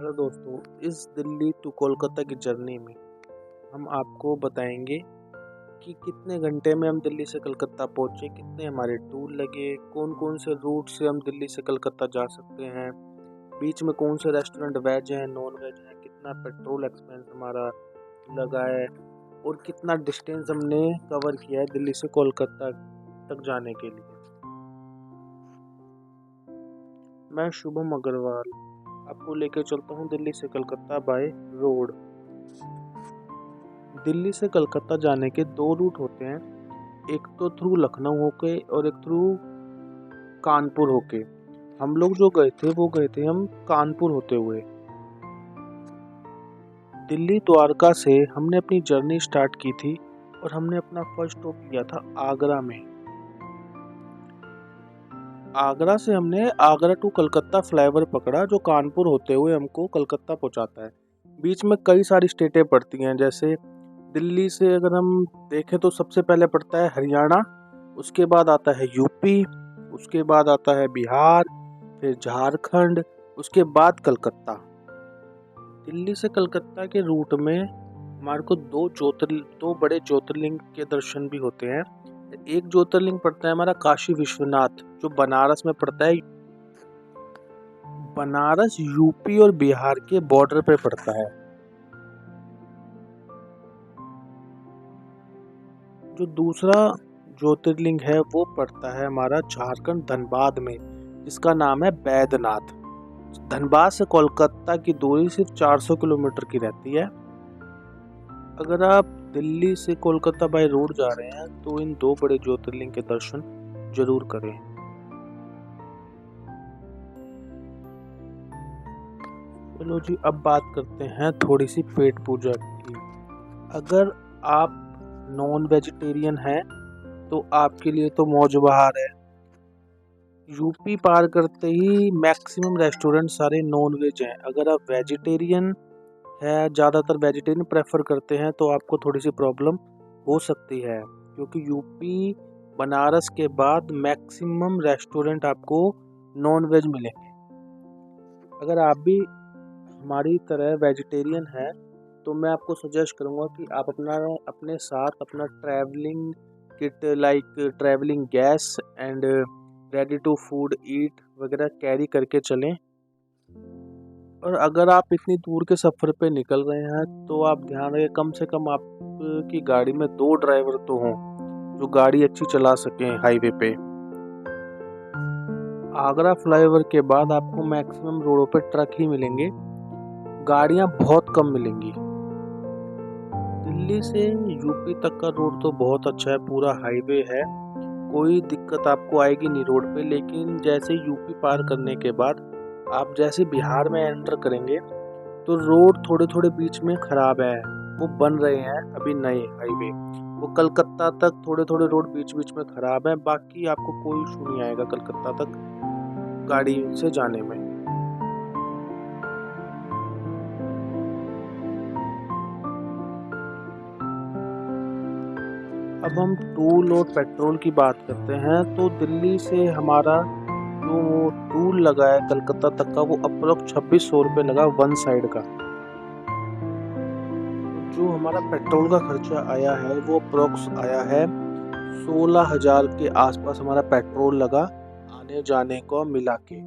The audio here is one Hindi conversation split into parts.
हेलो दोस्तों, इस दिल्ली टू कोलकाता की जर्नी में हम आपको बताएंगे कि कितने घंटे में हम दिल्ली से कलकत्ता पहुँचे, कितने हमारे टूर लगे, कौन कौन से रूट से हम दिल्ली से कलकत्ता जा सकते हैं, बीच में कौन से रेस्टोरेंट वेज हैं नॉन वेज हैं, कितना पेट्रोल एक्सपेंस हमारा लगा है और कितना डिस्टेंस हमने कवर किया है दिल्ली से कोलकाता तक जाने के लिए। मैं शुभम अग्रवाल आपको लेके चलता हूँ दिल्ली से कलकत्ता बाय रोड। दिल्ली से कलकत्ता जाने के दो रूट होते हैं, एक तो थ्रू लखनऊ होके और एक थ्रू कानपुर होके। हम लोग जो गए थे वो गए थे हम कानपुर होते हुए। दिल्ली द्वारका से हमने अपनी जर्नी स्टार्ट की थी और हमने अपना फर्स्ट स्टॉप लिया था आगरा में। आगरा से हमने आगरा टू कलकत्ता फ्लाईओवर पकड़ा जो कानपुर होते हुए हमको कलकत्ता पहुंचाता है। बीच में कई सारी स्टेटें पड़ती हैं, जैसे दिल्ली से अगर हम देखें तो सबसे पहले पड़ता है हरियाणा, उसके बाद आता है यूपी, उसके बाद आता है बिहार, फिर झारखंड, उसके बाद कलकत्ता। दिल्ली से कलकत्ता के रूट में हमारे को दो बड़े ज्योतिर्लिंग के दर्शन भी होते हैं। एक ज्योतिर्लिंग पड़ता है हमारा काशी विश्वनाथ जो बनारस में पड़ता है। बनारस यूपी और बिहार के बॉर्डर पे पड़ता है। जो दूसरा ज्योतिर्लिंग है वो पड़ता है हमारा झारखंड धनबाद में, जिसका नाम है बैद्यनाथ। धनबाद से कोलकाता की दूरी सिर्फ 400 किलोमीटर की रहती है। अगर आप दिल्ली से कोलकाता बाय रोड जा रहे हैं तो इन दो बड़े ज्योतिर्लिंग के दर्शन जरूर करें। चलो जी, अब बात करते हैं थोड़ी सी पेट पूजा की। अगर आप नॉन वेजिटेरियन हैं तो आपके लिए तो मौज बहार है। यूपी पार करते ही मैक्सिमम रेस्टोरेंट सारे नॉन वेज हैं। अगर आप वेजिटेरियन है, ज़्यादातर वेजिटेरियन प्रेफर करते हैं तो आपको थोड़ी सी प्रॉब्लम हो सकती है, क्योंकि यूपी बनारस के बाद मैक्सिमम रेस्टोरेंट आपको नॉन वेज मिलेंगे। अगर आप भी हमारी तरह वेजिटेरियन है तो मैं आपको सजेस्ट करूँगा कि आप अपने साथ अपना travelling kit like travelling gas and ready to food eat वगैरह कैरी करके चलें। और अगर आप इतनी दूर के सफ़र पे निकल रहे हैं तो आप ध्यान रखें कम से कम आपकी गाड़ी में 2 ड्राइवर तो हों जो गाड़ी अच्छी चला सकें हाईवे पे। आगरा फ्लाईओवर के बाद आपको मैक्सिमम रोडों पे ट्रक ही मिलेंगे, गाड़ियां बहुत कम मिलेंगी। दिल्ली से यूपी तक का रोड तो बहुत अच्छा है, पूरा हाईवे है, कोई दिक्कत आपको आएगी नहीं रोड पे। लेकिन जैसे यूपी पार करने के बाद आप जैसे बिहार में एंटर करेंगे तो रोड थोड़े थोड़े बीच में ख़राब है, वो बन रहे हैं अभी नए हाईवे। वो कलकत्ता तक थोड़े थोड़े रोड बीच बीच में ख़राब है, बाकी आपको कोई इशू नहीं आएगा कलकत्ता तक गाड़ी से जाने में। अब हम टूल और पेट्रोल की बात करते हैं तो दिल्ली से हमारा जो टूल लगा है कलकत्ता तक का वो अप्रोक्स 2600 रुपये लगा वन साइड का। जो हमारा पेट्रोल का खर्चा आया है वो अप्रोक्स आया है 16,000 के आसपास हमारा पेट्रोल लगा आने जाने को मिला के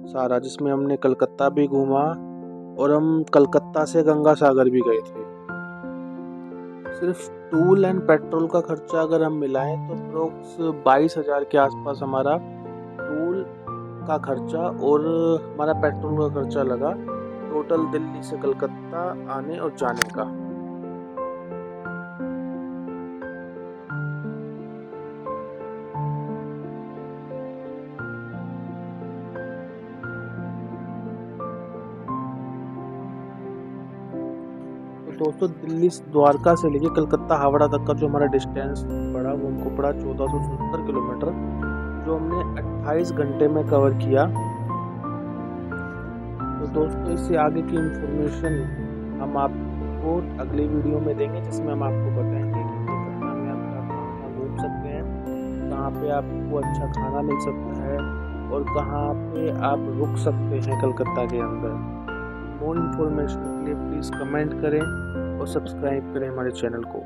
सारा, जिसमें हमने कलकत्ता भी घूमा और हम कलकत्ता से गंगा सागर भी गए थे। सिर्फ टूल एंड पेट्रोल का खर्चा अगर हम मिलाएं तो अप्रोक्स 22,000 के आसपास हमारा टूल का खर्चा और हमारा पेट्रोल का खर्चा लगा, टोटल दिल्ली से कलकत्ता आने और जाने का। तो दोस्तों, दिल्ली द्वारका से लेके कलकत्ता हावड़ा तक का जो हमारा डिस्टेंस पड़ा वो हमको पड़ा 1470 किलोमीटर, जो हमने 28 घंटे में कवर किया। तो दोस्तों, इससे आगे की इंफॉर्मेशन हम आपको अगले वीडियो में देंगे, जिसमें हम आपको बताएंगे कि कलकत्ता में आप कहाँ घूम सकते हैं, कहाँ पे आपको अच्छा खाना मिल सकता है और कहाँ पे आप रुक सकते हैं कलकत्ता के अंदर। मोर इन्फॉर्मेशन के लिए प्लीज़ कमेंट करें और सब्सक्राइब करें हमारे चैनल को।